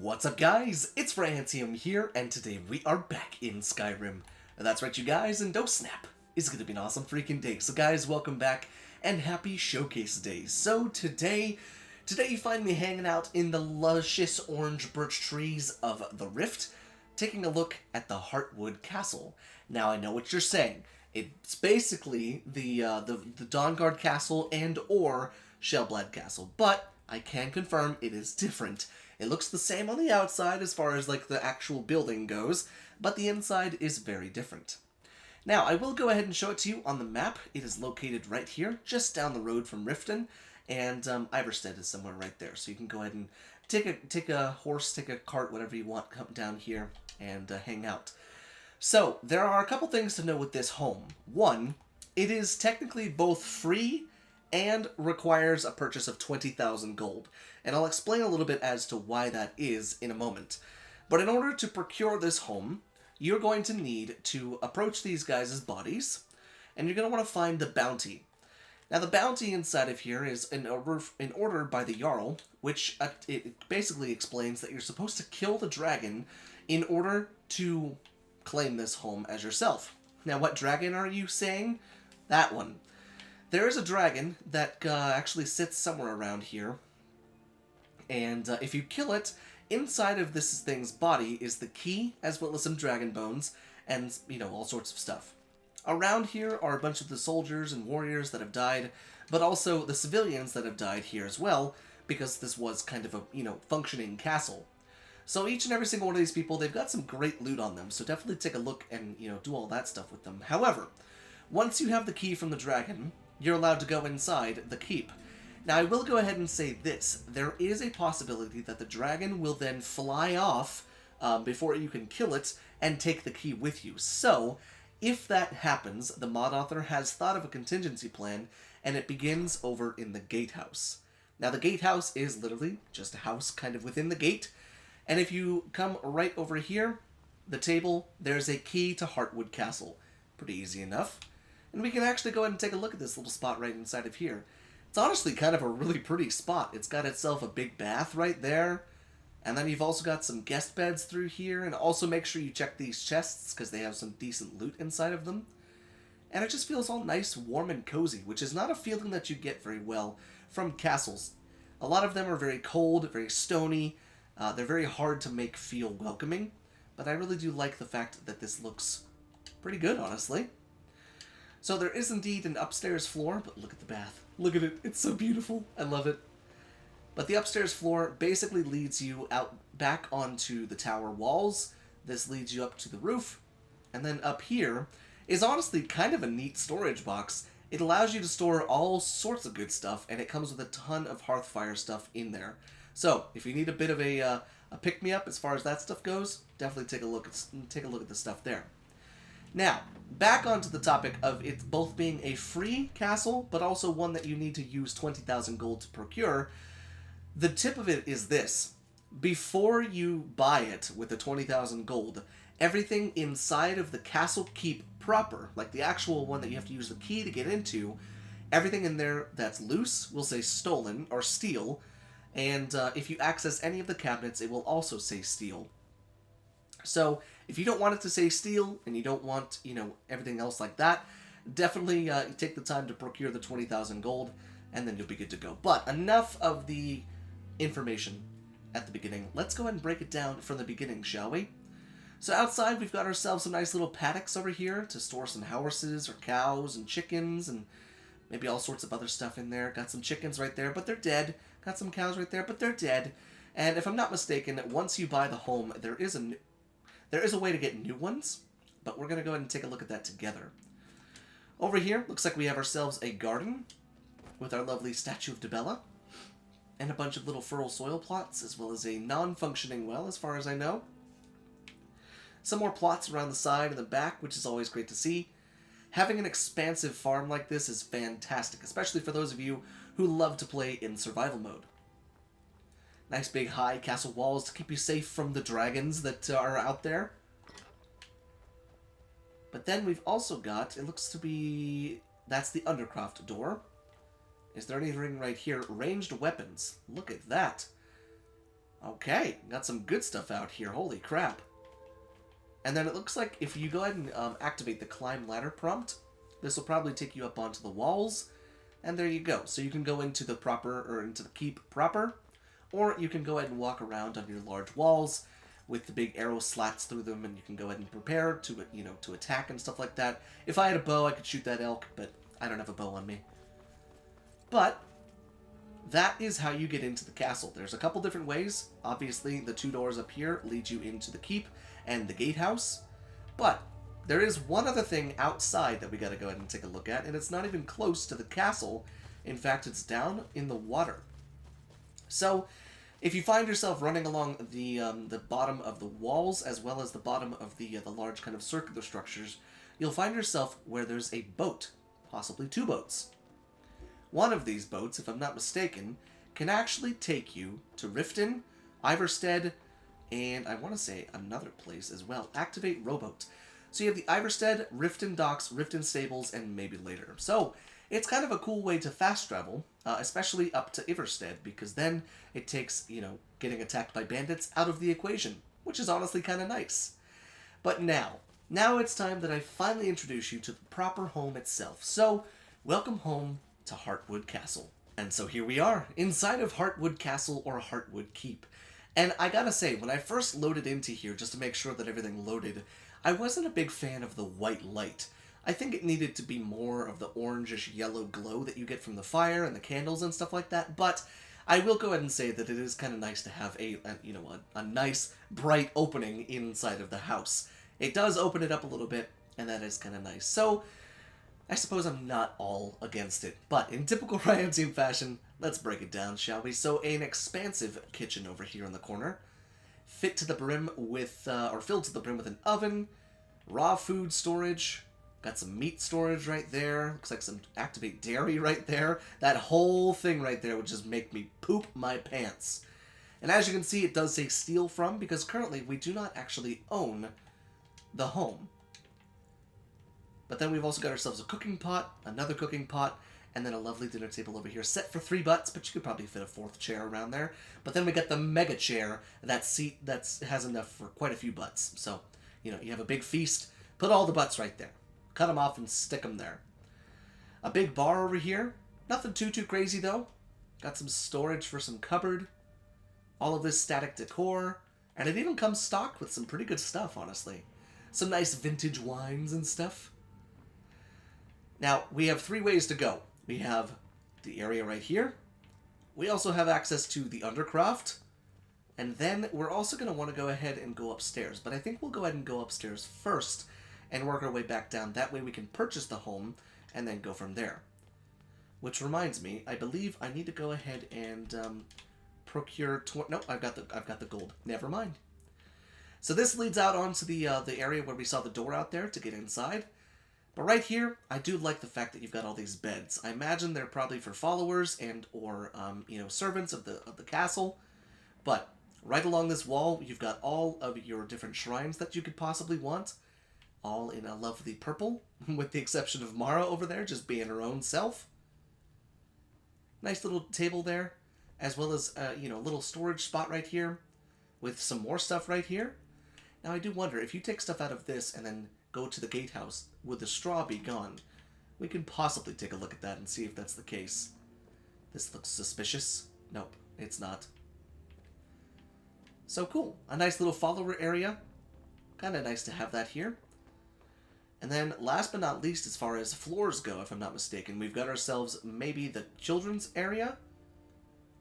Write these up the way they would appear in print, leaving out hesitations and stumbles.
What's up, guys? It's Francium here, and today we are back in Skyrim. That's right, you guys, and don't snap. It's gonna be an awesome freaking day. So guys, welcome back, and happy Showcase Day. So today you find me hanging out in the luscious orange birch trees of the Rift, taking a look at the HEARTWOOD Castle. Now, I know what you're saying. It's basically the Dawnguard Castle and or Shellblade Castle, but I can confirm it is different. It looks the same on the outside as far as like the actual building goes, but the inside is very different. Now, I will go ahead and show it to you on the map. It is located right here, just down the road from Riften, and Iverstead is somewhere right there. So you can go ahead and take a horse, take a cart, whatever you want, come down here and hang out. So, there are a couple things to know with this home. One, it is technically both free and requires a purchase of 20,000 gold. And I'll explain a little bit as to why that is in a moment. But in order to procure this home, you're going to need to approach these guys' bodies, and you're going to want to find the bounty. Now, the bounty inside of here is in order by the Jarl, which it basically explains that you're supposed to kill the dragon in order to claim this home as yourself. Now, what dragon are you saying? That one. There is a dragon that actually sits somewhere around here, and if you kill it, inside of this thing's body is the key, as well as some dragon bones, and, you know, all sorts of stuff. Around here are a bunch of the soldiers and warriors that have died, but also the civilians that have died here as well, because this was kind of a, functioning castle. So each and every single one of these people, they've got some great loot on them, so definitely take a look and, do all that stuff with them. However, once you have the key from the dragon, you're allowed to go inside the keep. Now, I will go ahead and say this. There is a possibility that the dragon will then fly off before you can kill it and take the key with you. So, if that happens, the mod author has thought of a contingency plan, and it begins over in the gatehouse. Now, the gatehouse is literally just a house kind of within the gate, and if you come right over here, the table, there's a key to HEARTWOOD Castle. Pretty easy enough. And we can actually go ahead and take a look at this little spot right inside of here. It's honestly kind of a really pretty spot. It's got itself a big bath right there. And then you've also got some guest beds through here. And also make sure you check these chests because they have some decent loot inside of them. And it just feels all nice, warm, and cozy, which is not a feeling that you get very well from castles. A lot of them are very cold, very stony. They're very hard to make feel welcoming. But I really do like the fact that this looks pretty good, honestly. So there is indeed an upstairs floor, but look at the bath. Look at it. It's so beautiful. I love it. But the upstairs floor basically leads you out back onto the tower walls. This leads you up to the roof. And then up here is honestly kind of a neat storage box. It allows you to store all sorts of good stuff, and it comes with a ton of Hearthfire stuff in there. So if you need a bit of a pick-me-up as far as that stuff goes, definitely take a look at the stuff there. Now, back onto the topic of it both being a free castle, but also one that you need to use 20,000 gold to procure. The tip of it is this. Before you buy it with the 20,000 gold, everything inside of the castle keep proper, like the actual one that you have to use the key to get into, everything in there that's loose will say stolen or steal, and if you access any of the cabinets, it will also say steal. So, if you don't want it to say steal, and you don't want, everything else like that, definitely take the time to procure the 20,000 gold, and then you'll be good to go. But enough of the information at the beginning. Let's go ahead and break it down from the beginning, shall we? So outside, we've got ourselves some nice little paddocks over here to store some horses or cows and chickens, and maybe all sorts of other stuff in there. Got some chickens right there, but they're dead. Got some cows right there, but they're dead. And if I'm not mistaken, once you buy the home, there is a way to get new ones, but we're going to go ahead and take a look at that together. Over here, looks like we have ourselves a garden with our lovely statue of Debella, and a bunch of little fertile soil plots, as well as a non-functioning well, as far as I know. Some more plots around the side and the back, which is always great to see. Having an expansive farm like this is fantastic, especially for those of you who love to play in survival mode. Nice big high castle walls to keep you safe from the dragons that are out there. But then we've also got, it looks to be, that's the Undercroft door. Is there anything right here? Ranged weapons. Look at that. Okay, got some good stuff out here. Holy crap. And then it looks like if you go ahead and activate the climb ladder prompt, this will probably take you up onto the walls. And there you go. So you can go into the into the keep proper, or you can go ahead and walk around on your large walls with the big arrow slats through them, and you can go ahead and prepare to, to attack and stuff like that. If I had a bow, I could shoot that elk, but I don't have a bow on me. But that is how you get into the castle. There's a couple different ways. Obviously, the two doors up here lead you into the keep and the gatehouse. But there is one other thing outside that we gotta go ahead and take a look at, and it's not even close to the castle. In fact, it's down in the water. So, if you find yourself running along the bottom of the walls, as well as the bottom of the large kind of circular structures, you'll find yourself where there's a boat, possibly two boats. One of these boats, if I'm not mistaken, can actually take you to Riften, Iverstead, and I want to say another place as well. Activate rowboat. So you have the Iverstead, Riften docks, Riften stables, and maybe later. So it's kind of a cool way to fast travel, especially up to Iverstead, because then it takes, getting attacked by bandits out of the equation, which is honestly kind of nice. But now it's time that I finally introduce you to the proper home itself. So, welcome home to Heartwood Castle. And so here we are, inside of Heartwood Castle or Heartwood Keep. And I gotta say, when I first loaded into here, just to make sure that everything loaded, I wasn't a big fan of the white light. I think it needed to be more of the orangish yellow glow that you get from the fire and the candles and stuff like that, but I will go ahead and say that it is kind of nice to have a nice, bright opening inside of the house. It does open it up a little bit, and that is kind of nice. So, I suppose I'm not all against it, but in typical Ryan Team fashion, let's break it down, shall we? So, an expansive kitchen over here in the corner, filled to the brim with an oven, raw food storage, got some meat storage right there, looks like some activate dairy right there. That whole thing right there would just make me poop my pants. And as you can see, it does say steal from, because currently we do not actually own the home. But then we've also got ourselves a cooking pot, another cooking pot, and then a lovely dinner table over here, set for 3 butts, but you could probably fit a 4th chair around there. But then we got the mega chair, that seat has enough for quite a few butts. So, you have a big feast, put all the butts right there. Cut them off and stick them there. A big bar over here, nothing too crazy though. Got some storage for some cupboard. All of this static decor, and it even comes stocked with some pretty good stuff, honestly. Some nice vintage wines and stuff. Now, we have 3 ways to go. We have the area right here. We also have access to the Undercroft. And then we're also going to want to go ahead and go upstairs. But I think we'll go ahead and go upstairs first and work our way back down. That way we can purchase the home and then go from there. Which reminds me, I believe I need to go ahead and procure... No, I've got the gold. Never mind. So this leads out onto the area where we saw the door out there to get inside. But right here, I do like the fact that you've got all these beds. I imagine they're probably for followers and or servants of the castle. But right along this wall, you've got all of your different shrines that you could possibly want, all in a lovely purple, with the exception of Mara over there just being her own self. Nice little table there, as well as a little storage spot right here, with some more stuff right here. Now I do wonder if you take stuff out of this and then go to the gatehouse, would the straw be gone? We can possibly take a look at that and see if that's the case. This looks suspicious. Nope, it's not. So cool. A nice little follower area. Kind of nice to have that here. And then, last but not least, as far as floors go, if I'm not mistaken, we've got ourselves maybe the children's area.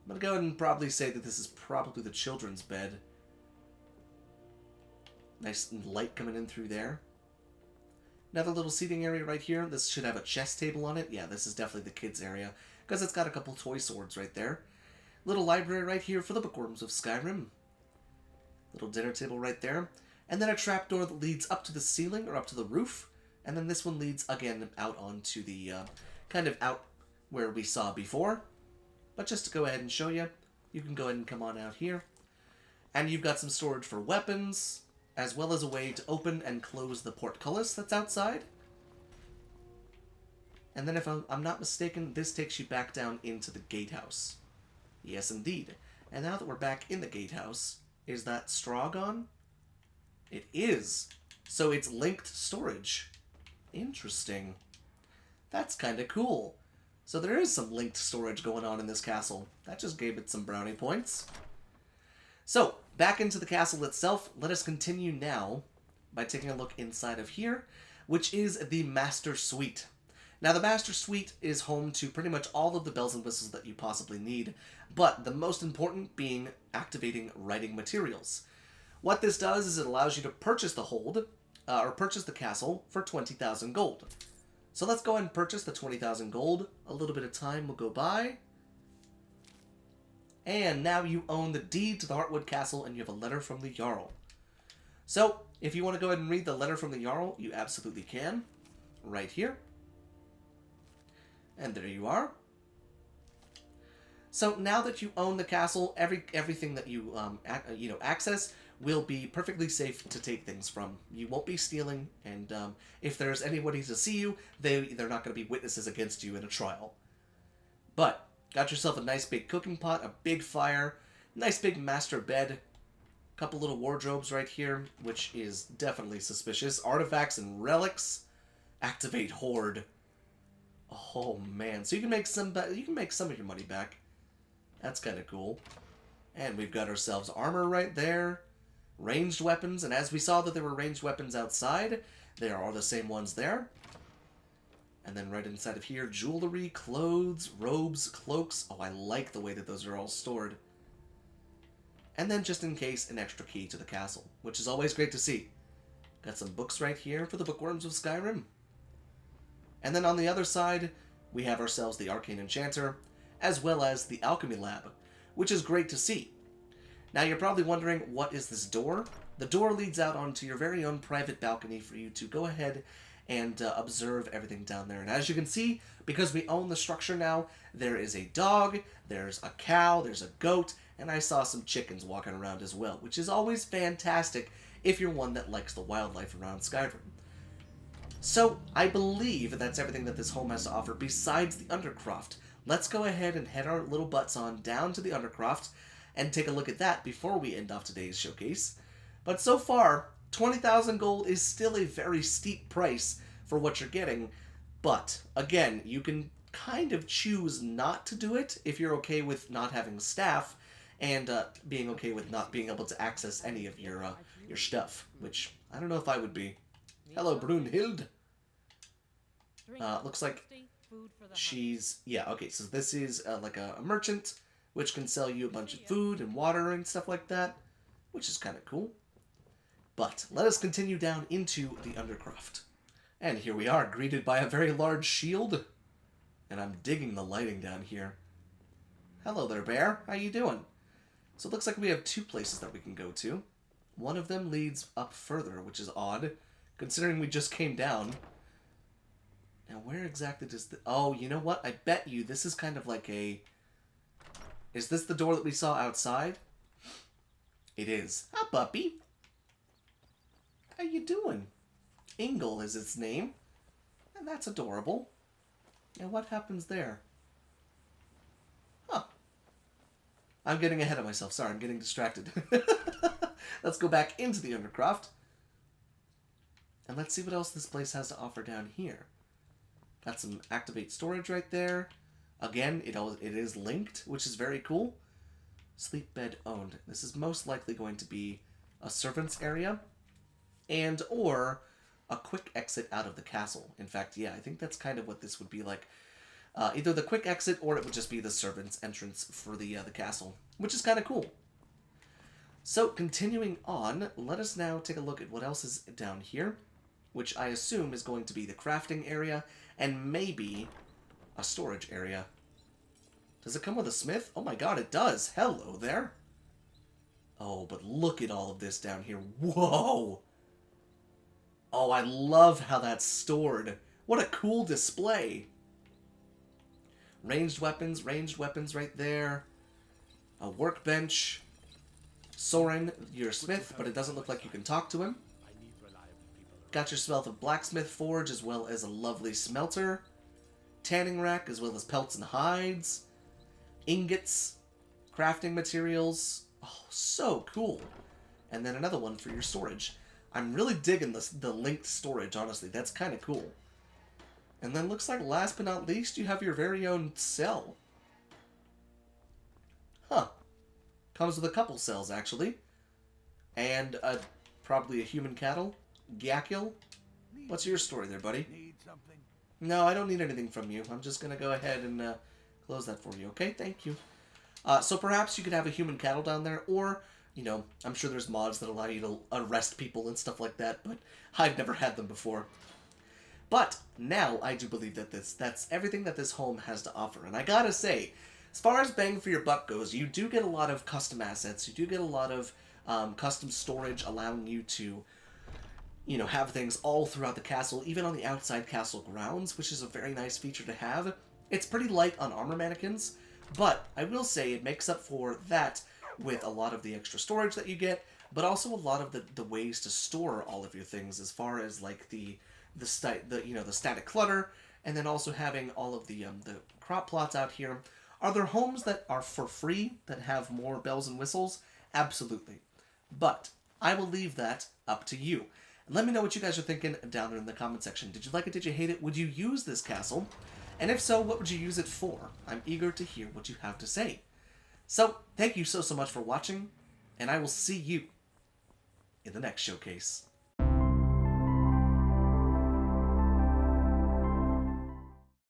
I'm going to go ahead and probably say that this is probably the children's bed. Nice light coming in through there. Another little seating area right here. This should have a chess table on it. Yeah, this is definitely the kids' area, because it's got a couple toy swords right there. Little library right here for the bookworms of Skyrim. Little dinner table right there. And then a trapdoor that leads up to the ceiling, or up to the roof. And then this one leads, again, out onto the, kind of out where we saw before. But just to go ahead and show you, you can go ahead and come on out here. And you've got some storage for weapons, as well as a way to open and close the portcullis that's outside. And then if I'm not mistaken, this takes you back down into the gatehouse. Yes, indeed. And now that we're back in the gatehouse, is that straw gone? It is. So it's linked storage. Interesting. That's kind of cool. So there is some linked storage going on in this castle. That just gave it some brownie points. So, back into the castle itself, let us continue now by taking a look inside of here, which is the Master Suite. Now, the Master Suite is home to pretty much all of the bells and whistles that you possibly need, but the most important being activating writing materials. What this does is it allows you to purchase the hold, or purchase the castle for 20,000 gold. So let's go ahead and purchase the 20,000 gold. A little bit of time will go by. And now you own the deed to the Heartwood Castle and you have a letter from the Jarl. So, if you want to go ahead and read the letter from the Jarl, you absolutely can. Right here. And there you are. So now that you own the castle, everything that you access will be perfectly safe to take things from. You won't be stealing, and if there's anybody to see you, they're not going to be witnesses against you in a trial. But got yourself a nice big cooking pot, a big fire, nice big master bed, a couple little wardrobes right here, which is definitely suspicious. Artifacts and relics. Activate Hoard. Oh man, so you can make some of your money back. That's kind of cool. And we've got ourselves armor right there. Ranged weapons, and as we saw that there were ranged weapons outside, there are the same ones there. And then right inside of here, jewelry, clothes, robes, cloaks. Oh, I like the way that those are all stored. And then just in case, an extra key to the castle, which is always great to see. Got some books right here for the bookworms of Skyrim. And then on the other side, we have ourselves the Arcane Enchanter, as well as the Alchemy Lab, which is great to see. Now you're probably wondering, what is this door? The door leads out onto your very own private balcony for you to go ahead and observe everything down there. And as you can see, because we own the structure now, there is a dog, there's a cow, there's a goat, and I saw some chickens walking around as well, which is always fantastic if you're one that likes the wildlife around Skyrim. So, I believe that's everything that this home has to offer besides the Undercroft. Let's go ahead and head our little butts on down to the Undercroft and take a look at that before we end off today's showcase. But so far, 20,000 gold is still a very steep price for what you're getting, but again, you can kind of choose not to do it if you're okay with not having staff and being okay with not being able to access any of your stuff, which I don't know if I would be. Hello, Brunhild. Looks like she's... Yeah, okay, so this is like a merchant, which can sell you a bunch of food and water and stuff like that, which is kind of cool. But let us continue down into the Undercroft. And here we are, greeted by a very large shield. And I'm digging the lighting down here. Hello there, bear. How you doing? So it looks like we have two places that we can go to. One of them leads up further, which is odd, considering we just came down. Now, where exactly does the... Oh, you know what? I bet you this is kind of like a... Is this the door that we saw outside? It is. Hi, puppy. How you doing? Ingle is its name. And that's adorable. Now, what happens there? Huh. I'm getting ahead of myself. Sorry, I'm getting distracted. Let's go back into the Undercroft. And let's see what else this place has to offer down here. Got some activate storage right there. Again, it is linked, which is very cool. Sleep bed owned. This is most likely going to be a servant's area and or a quick exit out of the castle. In fact, yeah, I think that's kind of what this would be like. Either the quick exit or it would just be the servant's entrance for the castle, which is kind of cool. So, continuing on, let us now take a look at what else is down here, which I assume is going to be the crafting area and maybe a storage area. Does it come with a smith? Oh my god, it does. Hello there. Oh, but look at all of this down here. Whoa! Oh, I love how that's stored. What a cool display. Ranged weapons right there. A workbench. Soren, you're a smith, but it doesn't look like you can talk to him. Got yourself a blacksmith forge as well as a lovely smelter. Tanning rack as well as pelts and hides. Ingots. crafting materials. Oh, so cool. And then another one for your storage. I'm really digging the linked storage, honestly. That's kind of cool. And then looks like last but not least, you have your very own cell. Huh. Comes with a couple cells, actually. And probably a human cattle. Gyakil. What's your story there, buddy? No, I don't need anything from you. I'm just going to go ahead and close that for you, okay? Thank you. So perhaps you could have a human cattle down there, or, you know, I'm sure there's mods that allow you to arrest people and stuff like that, but I've never had them before. But now I do believe that that's everything that this home has to offer. And I gotta say, as far as bang for your buck goes, you do get a lot of custom assets. You do get a lot of custom storage, allowing you to, you know, have things all throughout the castle, even on the outside castle grounds, which is a very nice feature to have. It's pretty light on armor mannequins, but I will say it makes up for that with a lot of the extra storage that you get, but also a lot of the ways to store all of your things, as far as like the static clutter, and then also having all of the crop plots out here. Are there homes that are for free that have more bells and whistles? Absolutely. But I will leave that up to you. And let me know what you guys are thinking down there in the comment section. Did you like it? Did you hate it? Would you use this castle? And if so, what would you use it for? I'm eager to hear what you have to say. So, thank you so much for watching, and I will see you in the next showcase.